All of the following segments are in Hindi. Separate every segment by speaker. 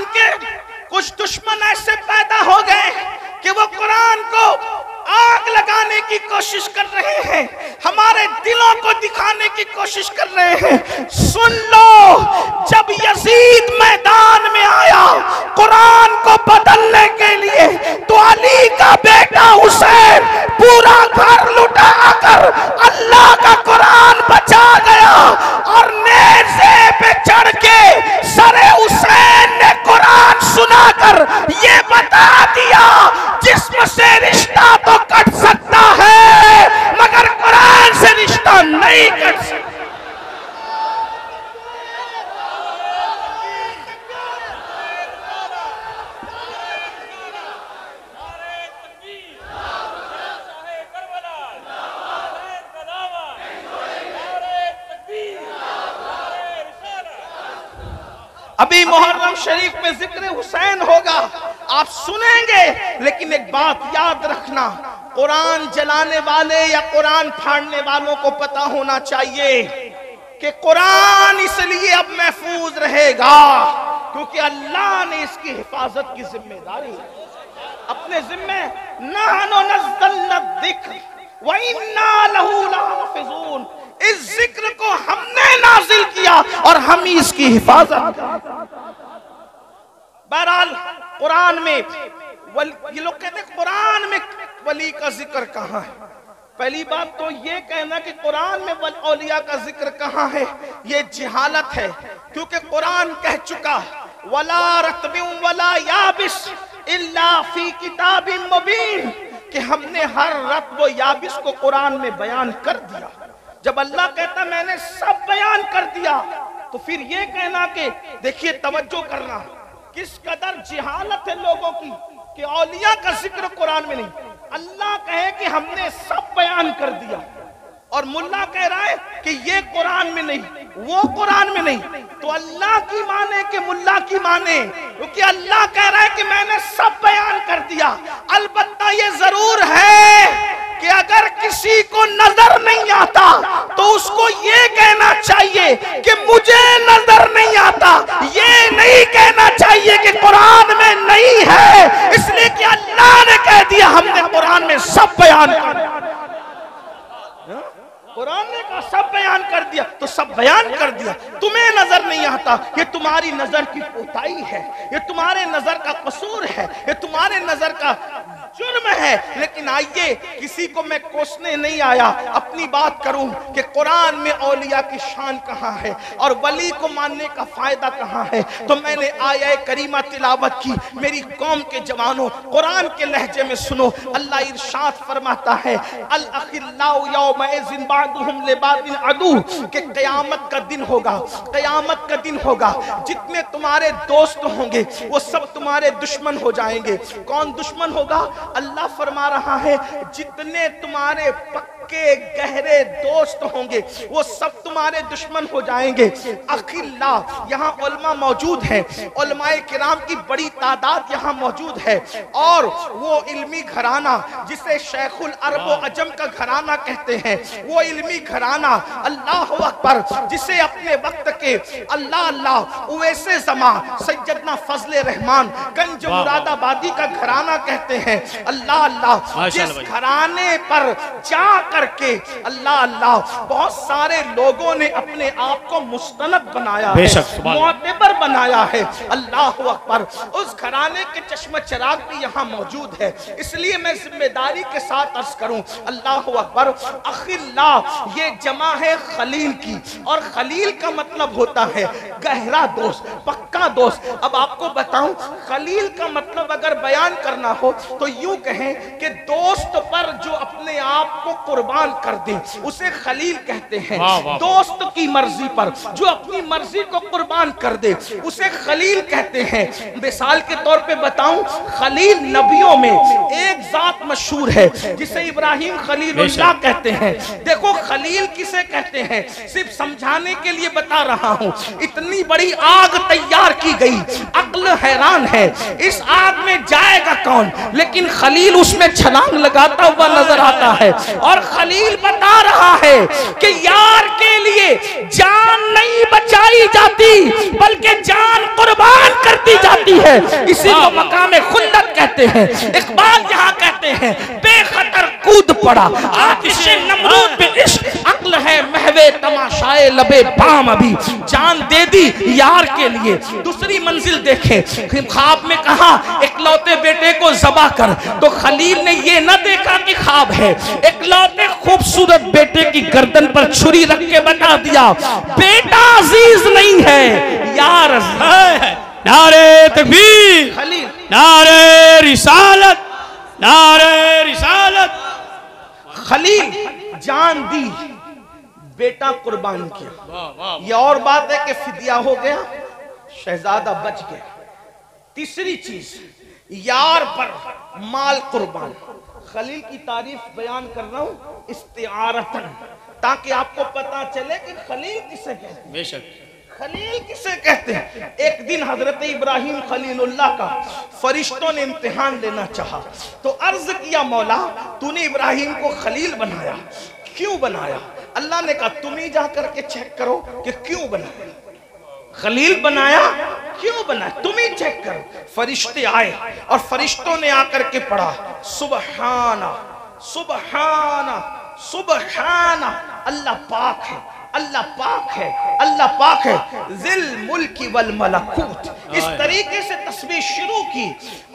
Speaker 1: कुरान के कुछ दुश्मन ऐसे पैदा हो गए कि वो कुरान को आग लगाने की कोशिश कर रहे हैं, हमारे दिलों को दिखाने की कोशिश कर रहे हैं। सुन लो, जब यजीद मैदान में आया कुरान को बदलने के लिए, तो अली का बेटा हुसैन पूरा घर लुटा कर अल्लाह का कुरान बचा गया और नेज़े पे चढ़ के सरे हुसैन ने कुरान सुनाकर ये बता दिया, जिस्म से रिश्ता तो कट सकता है मगर कुरान से रिश्ता नहीं कट सकता। अभी मुहर्रम शरीफ में जिक्र हुसैन होगा, आप सुनेंगे, लेकिन एक बात याद रखना, कुरान जलाने वाले या कुरान फाड़ने वालों को पता होना चाहिए कि कुरान इसलिए अब महफूज रहेगा क्योंकि अल्लाह ने इसकी हिफाजत की जिम्मेदारी अपने जिम्मे, नहनु नज़्ज़लना ज़िक्र व इन्ना लहू लहाफ़िज़ून, इस जिक्र को हमने नाजिल किया और हम ही इसकी हिफाजत। बहरहाल कुरान में ये लोग कहते हैं कुरान में वली का जिक्र कहाँ है। पहली बात तो ये कहना कि कुरान में औलिया का जिक्र कहाँ है, ये जिहालत है, क्योंकि कुरान कह चुका वला रत्बिन वला याबिस इल्ला फी किताबिन मुबीन, कि हमने हर रत्ब व याबिस को कुरान में बयान कर दिया। जब अल्लाह कहता मैंने सब बयान कर दिया, तो फिर ये कहना कि देखिए, तवज्जो करना, किस कदर जिहालत है लोगों की कि औलिया का जिक्र कुरान में नहीं। अल्लाह कहे कि हमने सब बयान कर दिया और मुल्ला कह रहा है कि ये कुरान में नहीं, वो कुरान में नहीं, तो अल्लाह की माने कि मुल्ला की माने, क्योंकि अल्लाह कह रहा है कि मैंने सब बयान कर दिया। अलबत्ता ये जरूर है कि अगर किसी को नजर नहीं आता तो उसको ये कहना चाहिए कि मुझे नजर नहीं आता, ये नहीं कहना चाहिए कि कुरान में नहीं है, इसलिए कि अल्लाह ने कह दिया हमने कुरान में सब बयान कर दिया। कुरान ने कहा सब बयान कर दिया, तो सब बयान कर दिया। तुम्हें नजर नहीं आता, ये तुम्हारी नजर की कोताही है, ये तुम्हारे नजर का कसूर है, ये तुम्हारे नजर का जुर्म है। लेकिन आइए, किसी को मैं कोसने नहीं आया, अपनी बात करूं कि कुरान में औलिया की शान कहाँ है और वली को मानने का फायदा कहाँ है। तो मैंने आया करीमा तिलावत की। मेरी कौम के जवानों, कुरान के लहजे में सुनो, अल्लाह इरशाद फरमाता है अल अखिल्लाउ यौमइज़िन बादुहुम लिबादिन अदू, कि क़यामत का दिन होगा, क़यामत का दिन होगा, जितने तुम्हारे दोस्त होंगे वो सब तुम्हारे दुश्मन हो जाएंगे। कौन दुश्मन होगा? अल्लाह फरमा रहा है जितने तुम्हारे पक्के गहरे दोस्त होंगे वो सब तुम्हारे दुश्मन हो जाएंगे। अखिल्ला, यहाँ उलमा मौजूद हैं, उलमाए किराम की बड़ी तादाद यहाँ मौजूद है, और वो इल्मी घराना जिसे शेखुल अरब व अजम का घराना कहते हैं, वो इल्मी घराना, अल्लाह अकबर, जिसे अपने वक्त के अल्लाह अल्लाह उवैसे ज़मा सैयदना फजले रहमान गंज मुरादाबादी का घराना कहते हैं। अल्लाह अल्लाह, जिस घराने पर जा करके अल्लाह अल्लाह बहुत सारे लोगों ने अपने आप को मुस्तनद बनाया है, मुअतबर बनाया है। अल्लाह अकबर, उस घराने के चश्म चिराग भी यहाँ मौजूद है। इसलिए मैं जिम्मेदारी के साथ अर्ज करूं, अल्लाह अकबर, अखिल्ला ये जमा है खलील की, और खलील का मतलब होता है गहरा दोस्त, पक्का दोस्त। अब आपको बताऊं, खलील का मतलब अगर बयान करना हो तो यूं कहें कि दोस्त पर जो अपने आप को कुर्बान कर दे उसे खलील कहते हैं। दोस्त की मर्जी पर जो अपनी मर्जी को कुर्बान कर दे उसे खलील कहते हैं। मिसाल के तौर पे बताऊं, खलील नबियों में एक जात मशहूर है जिसे इब्राहिम खलीलुल्लाह कहते हैं। देखो खलील किसे कहते हैं, सिर्फ समझाने के लिए बता रहा हूं। इतनी बड़ी आग तैयार की गई, अक्ल हैरान है, इस आग में जाएगा कौन, लेकिन खलील उसमें छलांग लगाता हुआ नजर आता है। और खलील बता रहा है कि यार के लिए जान नहीं बचाई जाती बल्कि जान कुर्बान कर दी जाती है, इसी को मकाम खुल्लत कहते हैं। इकबाल यहाँ कहते हैं बेखतर कूद पड़ा आतिशे नमरूद पे इश्क अक्ल है महवे तमाशाए लबे बाम, अभी जान दे दी यार के लिए। दूसरी मंजिल देखे, ख्वाब में कहा इकलौते बेटे को ज़बा कर, तो खलील ने ये न देखा कि ख्वाब है, इकलौते खूबसूरत बेटे की गर्दन पर छुरी रख के बता दिया बेटा अजीज नहीं है यार है।
Speaker 2: नारे तकबीर,
Speaker 1: खलील,
Speaker 2: नारे रिसालत, नारे रिसालत।
Speaker 1: खलील जान दी, बेटा कुर्बान किया। ये और बात है कि फिदिया हो गया, शहजादा बच गया। तीसरी चीज, यार पर माल कुर्बान। खलील की तारीफ बयान कर रहा हूं इस्तिआरतन, ताकि आपको पता चले कि खलील किसे कहते हैं।
Speaker 2: बेशक
Speaker 1: खलील किसे कहते हैं। एक दिन हजरत इब्राहिम खलीलुल्लाह का फरिश्तों ने इम्तिहान लेना चाहा, तो अर्ज किया मौला तूने इब्राहिम को खलील बनाया, क्यों बनाया? अल्लाह ने कहा तुम ही जा करके चेक करो कि क्यों बनाया, खलील बनाया क्यों बनाया, तुम ही चेक करो। फरिश्ते आए और फरिश्तों ने आकर के पढ़ा सुबहाना सुबहाना सुबहाना, अल्लाह पाक है, अल्लाह पाक है, अल्लाह पाक है, जिल मुल्की वल मलकूत। इस तरीके से तस्बीह शुरू की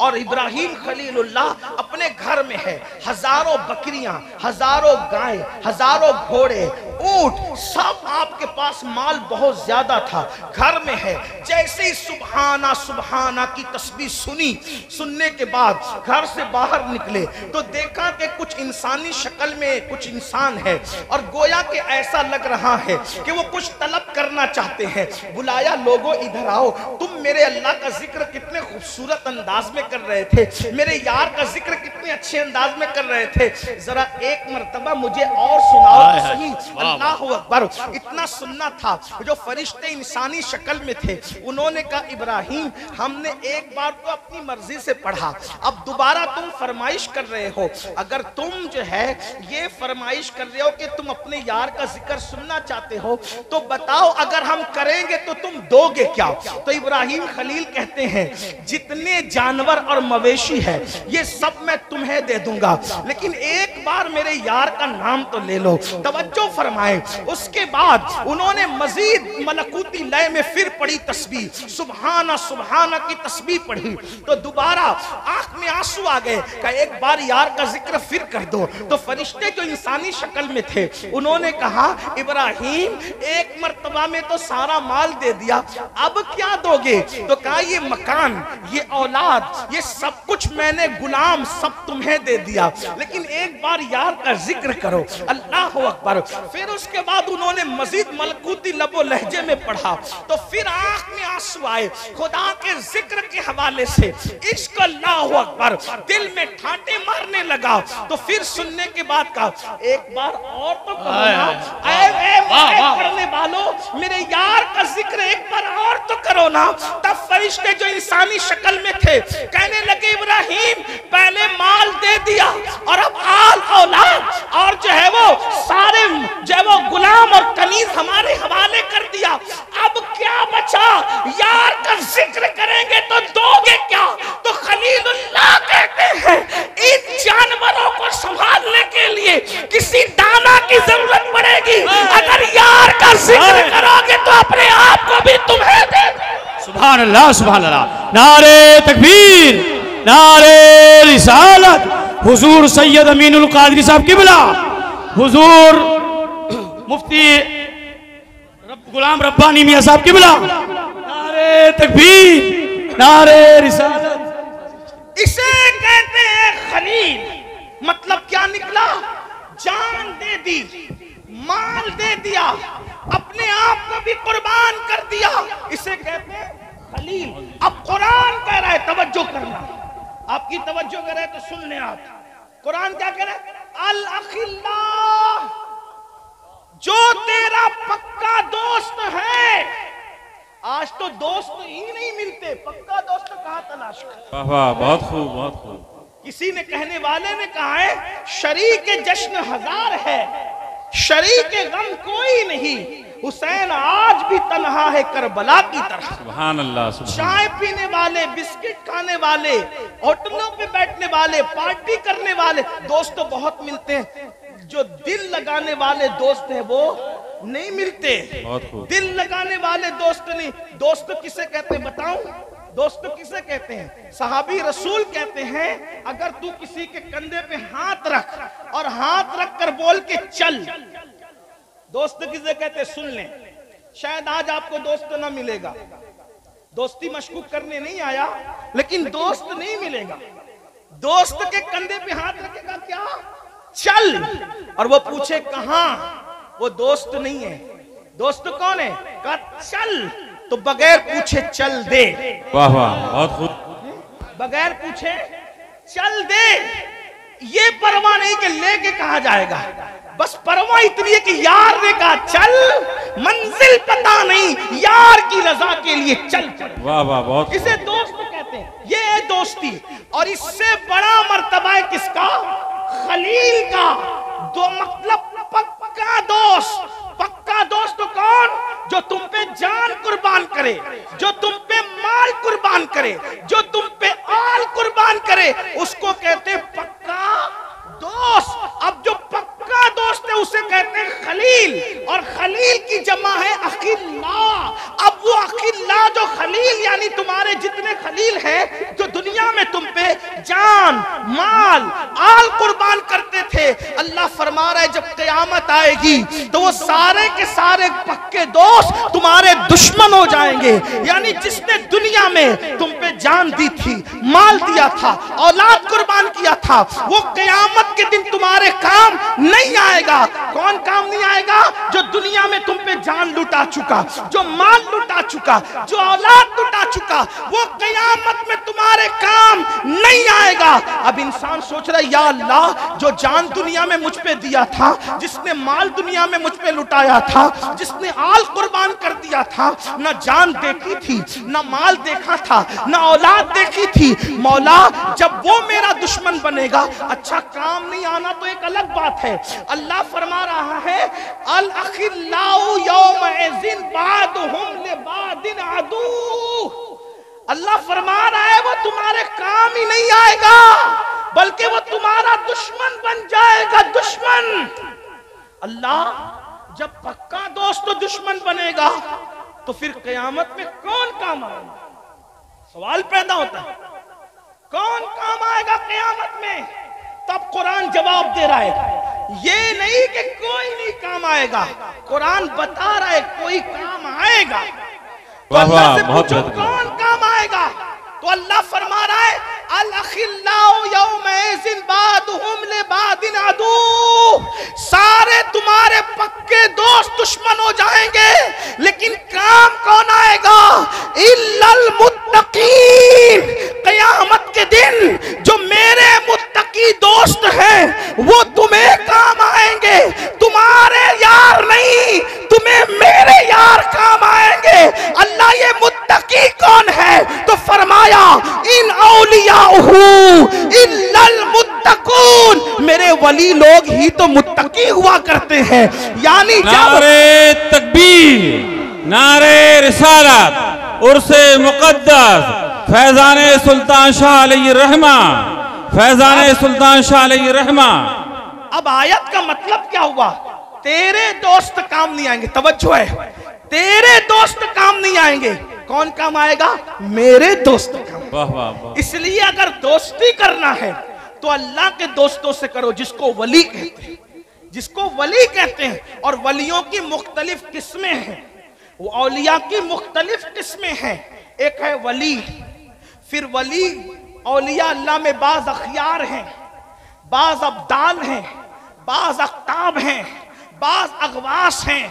Speaker 1: और इब्राहिम खलीलुल्लाह अपने घर में है, हजारों बकरियां, हजारों गाय, हजारों घोड़े, ऊंट, सब आपके पास माल बहुत ज्यादा था, घर में है। जैसे ही सुबहाना सुबहाना की तस्बीह सुनी, सुनने के बाद घर से बाहर निकले तो देखा कि कुछ इंसानी शक्ल में कुछ इंसान है और गोया के ऐसा लग रहा है कि वो कुछ तलब करना चाहते हैं। बुलाया, लोगों इधर आओ, तुम मेरे अल्लाह का जिक्र कितने खूबसूरत अंदाज में कर रहे थे, मेरे यार का जिक्र कितने अच्छे अंदाज में कर रहे थे, जरा एक मर्तबा मुझे और सुनाओ तो सही। अल्लाह अकबर, इतना सुनना था। जो फरिश्ते इंसानी शक्ल में थे उन्होंने कहा इब्राहिम हमने एक बार तो अपनी मर्जी से पढ़ा, अब दोबारा तुम फरमाइश कर रहे हो, अगर तुम जो है ये फरमाइश कर रहे हो कि तुम अपने यार का जिक्र सुनना चाहते हो तो बताओ अगर हम करेंगे तो तुम दोगे क्या? तो इब्राहिम खलील कहते हैं जितने जानवर और मवेशी है ये सब मैं तुम्हें दे दूंगा, लेकिन एक बार मेरे यार का नाम तो ले लो। तवज्जो फरमाए। उसके बाद उन्होंने मजीद मलकूती लय में फिर पढ़ी तस्बीह, सुबहाना सुबहाना की तस्बीह पढ़ी तो दोबारा आंख में आंसू आ गए, का एक बार यार का जिक्र फिर कर दो। तो फरिश्ते जो इंसानी शक्ल में थे उन्होंने कहा इब्राहिम एक मर्तबा में तो सारा माल दे दिया, अब क्या दोगे? तो कहा ये मकान, ये औलाद, ये सब कुछ मैंने गुलाम सब तुम्हें दे दिया, लेकिन एक बार यार का जिक्र करो। अल्लाह अकबर। फिर उसके बाद उन्होंने मजीद मलकूती लबो लहजे में पढ़ा तो फिर आंख में आंसू आए, खुदा के जिक्र के हवाले से इश्क, अल्लाह अकबर, दिल में ठाटे मारने लगा। तो फिर सुनने के बाद कहा एक बार और तो पढ़ने वालों मेरे यार का जिक्र एक बार और तो करो ना। तब फरिश्ते जो इंसानी शक्ल में थे कहने लगे इब्राहिम पहले माल दे दिया और अब आल औलाद और जो है वो सारे जो है वो गुलाम और कनीज हमारे हवाले कर दिया, अब क्या बचा? यार का जिक्र करेंगे तो दोगे क्या? तो खलीलुल्लाह कहते हैं इन जानवरों को संभालने के लिए किसी दाना की जरूरत पड़ेगी, अगर यार का जिक्र करोगे तो अपने आप को भी तुम्हें दे।
Speaker 2: सुभान अल्लाह, सुभान अल्लाह। नारे तकबीर, नारे रिसालत। हुजूर सैयद अमीनुल कादरी साहब किबला, हुजूर मुफ्ती गुलाम रब्बानी मियां साहब किबला, नारे तकबीर, नारे रिसालत।
Speaker 1: इसे कहते हैं खलील। मतलब क्या निकला? जान दे दी, माल दे दिया, अपने आप को भी कुर्बान कर दिया, इसे कहते हैं खलील। अब कुरान कह रहा है, तवज्जो करना, आपकी तवज्जो कर रहे तो सुन लें आप। कुरान क्या कह रहा है? अल अखिल्ला, जो तेरा पक्का दोस्त है। आज तो दोस्त ही नहीं मिलते, पक्का दोस्त कहाँ तलाश कर।
Speaker 2: वाह वाह, बहुत खूब, बहुत खूब।
Speaker 1: किसी ने कहने वाले ने कहा है शरीक जश्न हजार है, शरीक गम कोई नहीं, हुसैन आज भी तन्हा है करबला की तरह।
Speaker 2: सुभान अल्लाह, सुभान
Speaker 1: चाय पीने वाले, बिस्किट खाने वाले, होटलों पे बैठने वाले, पार्टी करने वाले दोस्त तो बहुत मिलते हैं, जो दिल लगाने वाले दोस्त हैं वो नहीं मिलते। दिल लगाने वाले दोस्त नहीं। दोस्त किसे कहते हैं बताऊं? दोस्त किसे कहते हैं? सहाबी रसूल कहते हैं अगर तू किसी के कंधे पे हाथ रख और हाथ रख कर बोल के चल, दोस्त किसे कहते हैं? सुन लें, शायद आज आपको दोस्त ना मिलेगा, दोस्ती मशकूक करने नहीं आया, लेकिन दोस्त नहीं मिलेगा। दोस्त के कंधे पे हाथ रखेगा क्या? चल, और वो पूछे कहां, वो दोस्त नहीं है। दोस्त कौन है? कहा चल, तो बगैर पूछे चल दे।
Speaker 2: वाह वाह, बहुत खूब।
Speaker 1: बगैर पूछे चल दे। ये परवाह नहीं कि लेके कहां जाएगा, बस परवाह इतनी है कि यार ने कहा चल, मंजिल पता नहीं, यार की रजा के लिए चल चल।
Speaker 2: वाह वाह, बहुत।
Speaker 1: इसे दोस्त कहते हैं। ये है दोस्ती। और इससे बड़ा मर्तबा है किसका? खलील का। दो मतलब पक्का दोस्त। पक्का दोस्त तो कौन? जो तुम पे जान कुर्बान करे, जो तुम पे माल कुर्बान करे, जो तुम पे आल कुर्बान करे, उसको कहते हैं पक्का दोस्त। अब जो पक्का दोस्त है उसे कहते हैं खलील, और खलील की जमा है अखिल्ला। अब वो अखिल्ला जो खलील यानी तुम्हारे जितने खलील हैं जो दुनिया में तुम पे जान माल आल कुर्बान करते थे, अल्लाह फरमा रहा है जब क़यामत आएगी तो वो सारे के सारे पक्के दोस्त तुम्हारे दुश्मन हो जाएंगे। यानी जिसने दुनिया में तुम पे जान दी थी, माल दिया था, औलाद कुर्बान किया था, वो क़यामत के दिन तुम्हारे काम नहीं आएगा। कौन काम नहीं आएगा? जो दुनिया में तुम पे जान लुटा चुका, जो माल लुटा चुका, जो औलाद लुटा चुका, वो क़यामत में तुम्हारे काम नहीं आएगा। अब इंसान सोच रहा है या अल्लाह, जो जान दुनिया में मुझ पे दिया था, जिसने माल दुनिया में मुझ पे लुटाया था, जिसने आल कुर्बान कर दिया था, ना जान देखी थी, ना माल देखा था, ना औलाद देखी थी, मौला जब वो मेरा दुश्मन बनेगा, अच्छा काम नहीं आना तो एक अलग बात है। अल्लाह फरमा रहा है अल अखिल्लाउ यौमइज़िन बादुहुम लिबादिन अदू। अल्लाह फरमा रहा है वो तुम्हारे काम ही नहीं आएगा, बल्कि वो तुम्हारा दुश्मन बन जाएगा। दुश्मन। अल्लाह जब पक्का दोस्त तो दुश्मन बनेगा तो फिर क़यामत में कौन काम आएगा? सवाल पैदा होता है, कौन काम आएगा क़यामत में? तब कुरान जवाब दे रहा है, ये नहीं कि कोई नहीं काम आएगा, कुरान बता रहा है कोई काम आएगा। तो अल्लाह से पूछो कौन काम आएगा? तो अल्लाह फरमा रहा है अल अखिल्लाउ यौमइज़िन बादुहुम लिबादिन अदू। सारे तुम्हारे पक्के दोस्त दुश्मन हो जाएंगे, लेकिन काम कौन आएगा? इल्लल मुत्तकीन। क़यामत के दिन जो मेरे मुत्तकी दोस्त हैं वो तुम्हें काम आएंगे, तुम्हारे यार नहीं, तुम्हें मेरे यार काम आएंगे। अल्लाह ये मुत्तकी कौन है? तो फरमाया इन औलियाहु इल्लल मुत्तकून। मेरे वली लोग ही तो मुत्तकी हुआ करते हैं। यानी
Speaker 2: नारे तकबीर, नारे रिसालत, उर्से मुक़द्दस फैज़ाने सुल्तान शाह अलैहि रहमा, फैज़ाने सुल्तान शाह अलैहि रहमा।
Speaker 1: अब आयत का मतलब क्या हुआ? तेरे दोस्त काम नहीं आएंगे। तवज्जो है, तेरे दोस्त काम नहीं आएंगे। कौन काम आएगा? मेरे दोस्त काम।
Speaker 2: वाह वाह वाह।
Speaker 1: इसलिए अगर दोस्ती करना है तो अल्लाह के दोस्तों से करो, जिसको वली कहते हैं, जिसको वली कहते हैं। और वलियों की मुख्तलिफ किस्में हैं, वो औलिया की मुख्तलिफ किस्में हैं। एक है वली, फिर वली औलिया अल्लाह में बाज अखियार हैं, बाज अब्दाल हैं, बाज अख्ताब हैं, बाज अगवास हैं,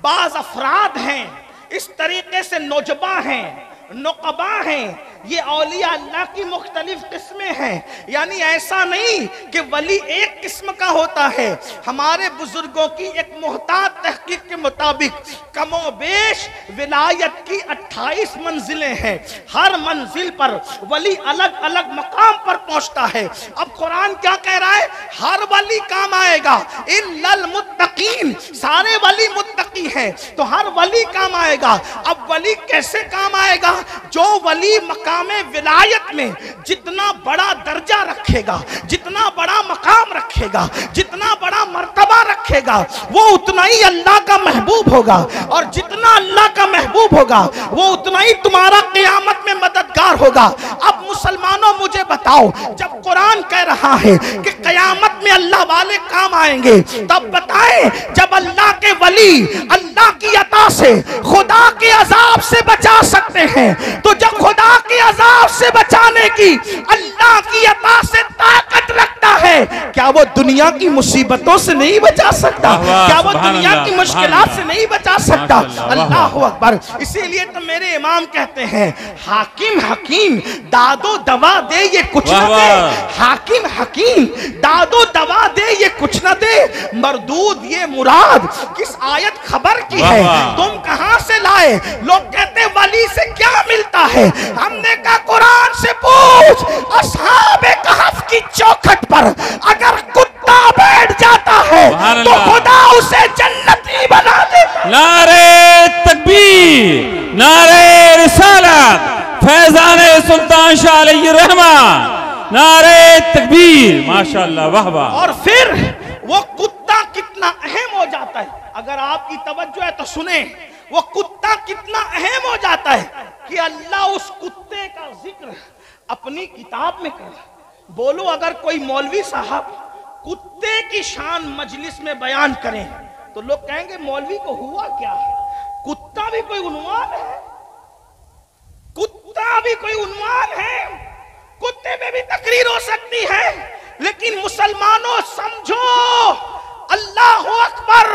Speaker 1: बाज अफराद हैं, इस तरीके से नौजबा हैं, नुकबा हैं, ये औलिया अल्लाह की मुख्तलिफ किस्में हैं। यानी ऐसा नहीं कि वली एक किस्म का होता है। हमारे बुजुर्गों की एक मुहतात तहकीक के मुताबिक कमोबेश विलायत की 28 मंजिलें हैं। हर मंजिल पर वली अलग अलग मकाम पर पहुंचता है। अब कुरान क्या कह रहा है? हर वली काम आएगा इल्लल मुत्तकीन, सारे वली मुत्तकी हैं तो हर वली काम आएगा। अब वली कैसे काम आएगा? जो वली मकामे विलायत में जितना बड़ा दर्जा रखेगा, जितना बड़ा मकाम रखेगा, जितना बड़ा मर्तबा रखेगा, वो उतना ही अल्लाह का महबूब होगा। और जितना अल्लाह का महबूब होगा वो उतना ही तुम्हारा क़यामत में मददगार होगा। अब मुसलमानों मुझे बताओ, जब कुरान कह रहा है कि क़यामत में अल्लाह वाले काम आएंगे, तब बताएं जब अल्लाह के वली अल्लाह की अता से खुदा के अजाब से बचा सकते हैं, तो जब खुदा के अजाब से बचाने की अल्लाह की अता से ताकत रखता है, क्या वो दुनिया की मुसीबतों से नहीं बचा सकता? क्या वो दुनिया की मुश्किलात से नहीं बचा सकता? अल्लाह अकबर। इसीलिए तो मेरे इमाम कहते हैं, हाकिम हकीम दादो दवा दे ये कुछ न दे, हाकिम हकीम दादो दवा दे ये कुछ न दे, मरदूद ये मुराद किस आयत खबर की है, तुम कहां से लाए? लोग कहते वली से क्या मिलता है? हमने कहा कुरान से पूछ। असहाबे कहफ की चौखट पर अगर कुत्ता बैठ जाता है तो खुदा उसे जन्नती बना दे।
Speaker 2: नारे तकबीर, नारे रिसालत, फैजाने सुल्तान शाह अलैहि रहमान, नारे तकबीर, माशाअल्लाह, वाह वाह।
Speaker 1: और फिर वो कुत्ता कितना अहम हो जाता है, अगर आपकी तवज्जो है तो सुने, वो कुत्ता कितना अहम हो जाता है कि अल्लाह उस कुत्ते का जिक्र अपनी किताब में करे। बोलो, अगर कोई मौलवी साहब कुत्ते की शान मजलिस में बयान करें तो लोग कहेंगे मौलवी को हुआ क्या? कुत्ता भी कोई उन्वान है? कुत्ता भी कोई उन्वान है? कुत्ते पे भी तकरीर हो सकती है, लेकिन मुसलमानों समझो, अल्लाह अकबर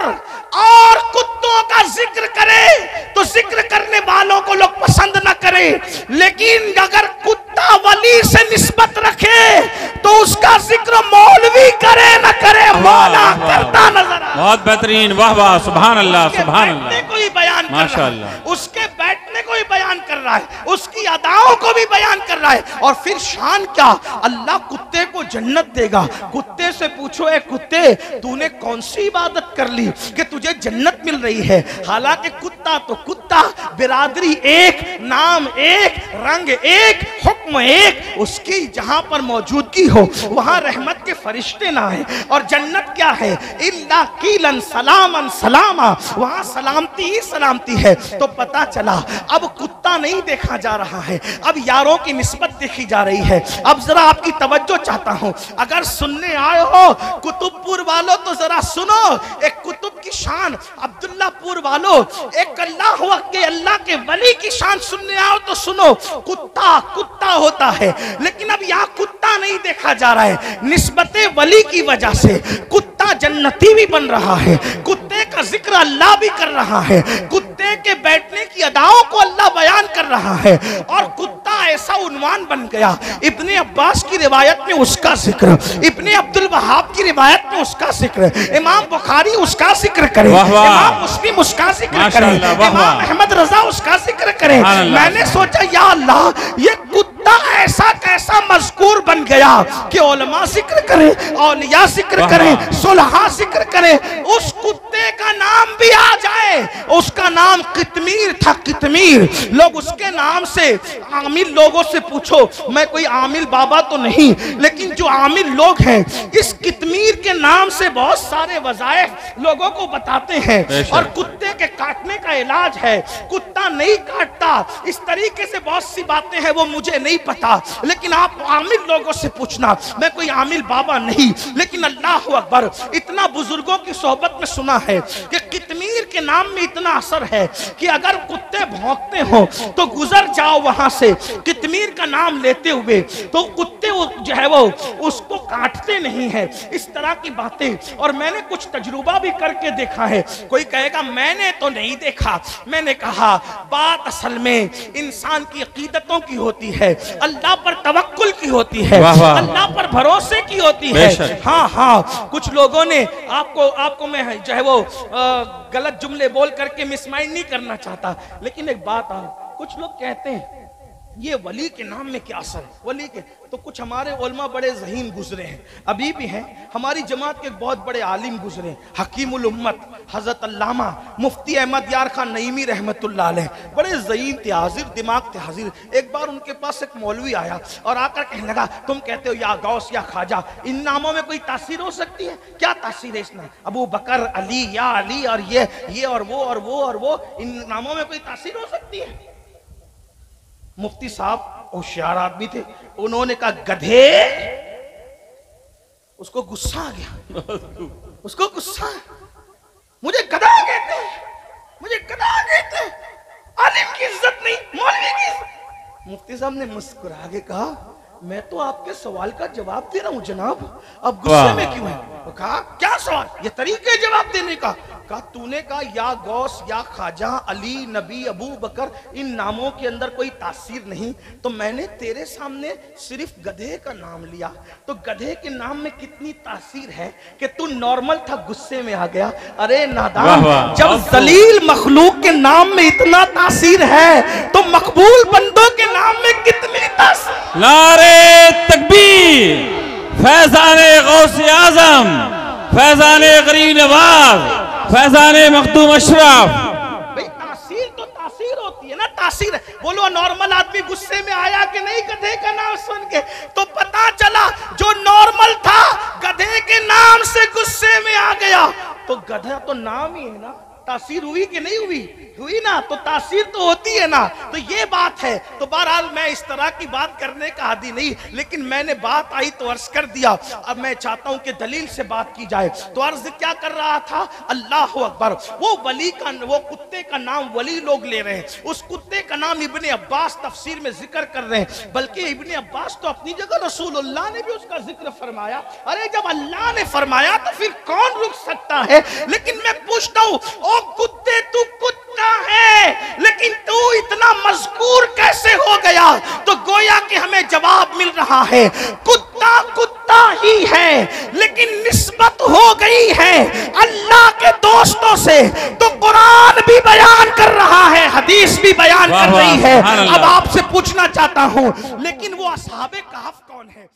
Speaker 1: और कुत्तों का जिक्र करे तो जिक्र करने वालों को लोग पसंद न करें, लेकिन अगर कुत्ता वली से निस्बत रखे तो उसका जिक्र मौलवी करे न करे, मौला करता नजर आए।
Speaker 2: बहुत बेहतरीन, वाह वाह, सुभान अल्लाह, सुभान अल्लाह।
Speaker 1: को ही बयान कर रहा है, उसके बैठने को ही बयान कर रहा है, उसकी अदाओं को भी बयान कर रहा है। और फिर शान क्या? अल्लाह कुत्ते को जन्नत देगा। कुत्ते से पूछो, ए कुत्ते, तूने कौन सी इबादत कर ली कि तुझे जन्नत मिल रही है? हालांकि कुत्ता तो कुत्ता, बिरादरी एक, नाम एक, रंग एक, हुक्म एक, उसकी जहां पर मौजूदगी हो वहां रहमत के फरिश्ते ना आए। और जन्नत क्या है? इल्ला कीलन सलामन सलामा, वहां सलामती ही सलामती है। तो पता चला अब कुत्ता नहीं देखा जा रहा है, अब यारों की निस्बत देखी जा रही है। अब जरा आपकी तवज्जो चाहता हूं, अगर सुनने आए हो कुतुबपुर वालों तो जरा सुनो। एक कुतुब की शान, अब्दुल्लापुर वालों, एक अल्लाह के वली की शान सुनने आओ तो सुनो। कुत्ता कुत्ता होता है, लेकिन अब यहाँ कुत्ता नहीं देखा जा रहा है। निस्बते वली की वजह से कुत्ता जन्नती भी बन रहा है, कुत्ते का जिक्र अल्लाह भी कर रहा है, कुत्ते के बैठने की अदाओं को अल्लाह बयान कर रहा है। और कुत्ता ऐसा उन्वान बन गया, इब्ने अब्बास की रिवायत में उसका जिक्र, इब्ने अब्दुल वहाब की रिवायत में उसका जिक्र, इमाम बुखारी उसका जिक्र करे, इमाम मुस्लिम उसका जिक्र करे, इमाम अहमद रजा उसका जिक्र करे। मैंने सोचा या अल्लाह, ये कुत्ता ऐसा कैसा मज़कूर बन गया कि उलमा जिक्र करे, औलिया जिक्र करे, सुलहा जिक्र करे, उस कुत्ते का नाम भी आ जाए। उसका नाम कितमीर था, कितमीर। लोग उसके नाम से, आमिल लोगों से पूछो, मैं कोई आमिल बाबा तो नहीं, लेकिन जो आमिल लोग हैं इस कितमीर के नाम से बहुत सारे वज़ाइफ लोगों को बताते हैं। और कुत्ते के काटने का इलाज है, कुत्ता नहीं काटता, इस तरीके से बहुत सी बातें हैं वो मुझे नहीं पता, लेकिन आप आमिल लोगों से पूछना। मैं कोई आमिल बाबा नहीं, लेकिन अल्लाह अकबर, इतना बुजुर्गों की सोहबत में सुना है कि कितमीर कितमीर के नाम में इतना असर है कि अगर कुत्ते भौंकते हो तो गुजर जाओ वहां से कितमीर का नाम लेते हुए, तो कुत्ते जो है वो उसको काटते नहीं है। इस तरह की बातें, और मैंने कुछ तजुर्बा भी करके देखा है। कोई कहेगा मैंने तो नहीं देखा, मैंने कहा बात असल में इंसान की अकीदतों की होती है, अल्लाह पर तवक्कुल की होती है, अल्लाह पर भरोसे की होती है। हाँ हाँ, कुछ लोगों ने आपको मैं जो है वो गलत जुमले बोल करके मिसमाइंड नहीं करना चाहता, लेकिन एक बात कुछ लोग कहते हैं ये वली के नाम में क्या असर है, वली के तो कुछ हमारे उलमा बड़े ज़हीन गुजरे हैं, अभी भी हैं। हमारी जमात के बहुत बड़े आलिम गुजरे हैं, हकीमुल उम्मत हज़रत अल्लामा मुफ्ती अहमद यार खान नईमी रहमतुल्लाह अलैह, बड़े ज़हीन थे, हाजिर दिमाग थे, हाजिर। एक बार उनके पास एक मौलवी आया और आकर कहने लगा तुम कहते हो या गौस या ख्वाजा, इन नामों में कोई तासीर हो सकती है? क्या तासीर है इस नाम, अबू बकर, अली, या अली और ये और वो और वो और वो, इन नामों में कोई तासीर हो सकती है? मुफ्ती साहब होशियार आदमी थे, उन्होंने कहा गधे। उसको गुस्सा आ गया, उसको गुस्सा, मुझे गधा कहते हैं, मुझे गधा कहते हैं, आलिम की इज्जत नहीं, मौलवी की इज्जत। मुफ्ती साहब ने मुस्कुरा के कहा मैं तो आपके सवाल का जवाब दे रहा हूं जनाब, अब गुस्से में क्यों है? तो कहा क्या सवाल, ये तरीके जवाब देने का? कहा तूने कहा या गौस या ख्वाजा, अली, नबी, अबू बकर, इन नामों के अंदर कोई तासीर नहीं, तो मैंने तेरे सामने सिर्फ गधे का नाम लिया, तो गधे के नाम में कितनी तासीर है कि तू नॉर्मल था, गुस्से में आ गया। अरे नादान, जब जलील मखलूक के नाम में इतना तासीर है तो मकबूल बंदों के नाम में कितनी तासीर।
Speaker 2: नारे तकबीर, फैजाने गौसे आजम, फैजाने गरीब नवाज, फैजाने मखदूम अशरफ।
Speaker 1: भाई तासीर तो तासीर होती है ना, तासीर। बोलो नॉर्मल आदमी गुस्से में आया कि नहीं गधे का नाम सुन के? तो पता चला जो नॉर्मल था गधे के नाम से गुस्से में आ गया। तो गधा तो नाम ही है ना, तासीर हुई कि नहीं हुई? हुई ना, तो तासीर तो होती है ना। तो ये बात है। तो बहरहाल मैं इस तरह की बात करने का आदी नहीं, लेकिन मैंने बात आई तो अर्ज कर दिया। अब मैं चाहता हूं कि दलील से बात की जाए। तो अर्ज क्या कर रहा था, अल्लाह अकबर। वो वली का, वो कुत्ते का नाम वली लोग ले रहे हैं, उस कुत्ते का नाम इब्ने अब्बास तफसीर में जिक्र कर रहे हैं। बल्कि इब्ने अब्बास तो अपनी जगह, रसूलुल्लाह ने भी उसका जिक्र फरमाया। अरे जब अल्लाह ने फरमाया तो फिर कौन रुक सकता है? लेकिन मैं पूछता हूं, ओ कुत्ते, तू कुत्ता है लेकिन तू इतना मज़कूर कैसे हो गया? तो गोया कि हमें जवाब मिल रहा है, कुत्ता कुत्ता ही है, लेकिन निस्बत हो गई है अल्लाह के दोस्तों से। तो कुरान भी बयान कर रहा है, हदीस भी बयान कर रही है। अब आपसे पूछना चाहता हूं, लेकिन वो असहाबे कहफ कौन है?